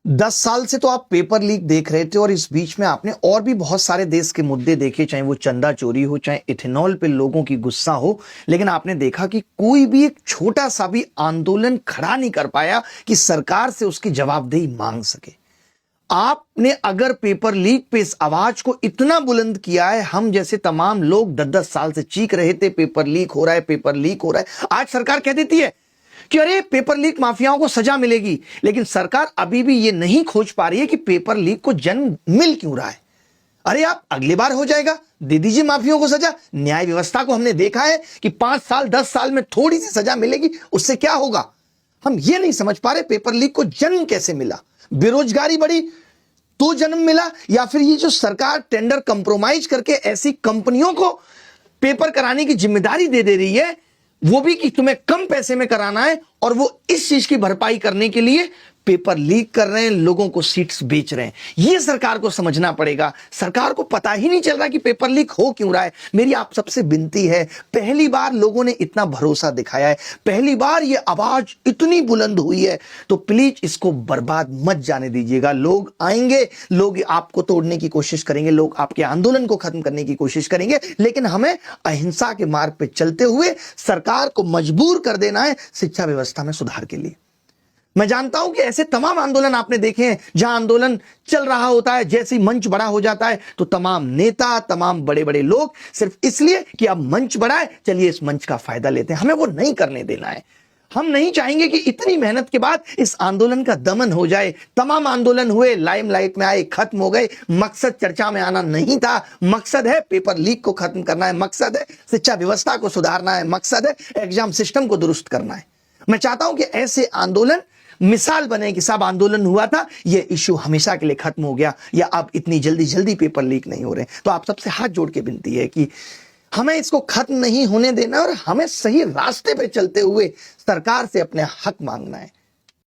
10 साल से तो आप पेपर लीक देख रहे थे और इस बीच में आपने और भी बहुत सारे देश के मुद्दे देखे, चाहे वो चंदा चोरी हो, चाहे इथेनॉल पे लोगों की गुस्सा हो, लेकिन आपने देखा कि कोई भी एक छोटा सा भी आंदोलन खड़ा नहीं कर पाया कि सरकार से उसकी जवाबदेही मांग सके। आपने अगर पेपर लीक पे इस आवाज को इतना बुलंद किया है, हम जैसे तमाम लोग 10-10 साल से चीख रहे थे पेपर लीक हो रहा है, पेपर लीक हो रहा है। आज सरकार कह देती है कि अरे पेपर लीक माफियाओं को सजा मिलेगी, लेकिन सरकार अभी भी यह नहीं खोज पा रही है कि पेपर लीक को जन्म मिल क्यों रहा है। अरे आप अगली बार हो जाएगा, दे दीजिए माफियाओं को सजा। न्याय व्यवस्था को हमने देखा है कि 5 साल 10 साल में थोड़ी सी सजा मिलेगी, उससे क्या होगा। हम ये नहीं समझ पा रहे पेपर लीक को जन्म कैसे मिला। बेरोजगारी बढ़ी तो जन्म मिला, या फिर ये जो सरकार टेंडर कंप्रोमाइज करके ऐसी कंपनियों को पेपर कराने की जिम्मेदारी दे दे रही है, वो भी कि तुम्हें कम पैसे में कराना है, और वो इस चीज की भरपाई करने के लिए पेपर लीक कर रहे हैं, लोगों को सीट्स बेच रहे हैं। ये सरकार को समझना पड़ेगा। सरकार को पता ही नहीं चल रहा कि पेपर लीक हो क्यों रहा है। मेरी आप सबसे विनती है, पहली बार लोगों ने इतना भरोसा दिखाया है, पहली बार ये आवाज इतनी बुलंद हुई है, तो प्लीज इसको बर्बाद मत जाने दीजिएगा। लोग आएंगे, लोग आपको तोड़ने की कोशिश करेंगे, लोग आपके आंदोलन को खत्म करने की कोशिश करेंगे, लेकिन हमें अहिंसा के मार्ग पर चलते हुए सरकार को मजबूर कर देना है शिक्षा व्यवस्था में सुधार के लिए। मैं जानता हूं कि ऐसे तमाम आंदोलन आपने देखे हैं, जहां आंदोलन चल रहा होता है, जैसे ही मंच बड़ा हो जाता है तो तमाम नेता, तमाम बड़े बड़े लोग सिर्फ इसलिए कि अब मंच बड़ा है, चलिए इस मंच का फायदा लेते हैं। हमें वो नहीं करने देना है। हम नहीं चाहेंगे कि इतनी मेहनत के बाद इस आंदोलन का दमन हो जाए। तमाम आंदोलन हुए, लाइमलाइट में आए, खत्म हो गए। मकसद चर्चा में आना नहीं था। मकसद है पेपर लीक को खत्म करना है, मकसद है शिक्षा व्यवस्था को सुधारना है, मकसद है एग्जाम सिस्टम को दुरुस्त करना है। मैं चाहता हूं कि ऐसे आंदोलन मिसाल बने कि सब आंदोलन हुआ था, यह इश्यू हमेशा के लिए खत्म हो गया, या अब इतनी जल्दी जल्दी पेपर लीक नहीं हो रहे। तो आप सबसे हाथ जोड़ के विनती है कि हमें इसको खत्म नहीं होने देना और हमें सही रास्ते पे चलते हुए सरकार से अपने हक मांगना है।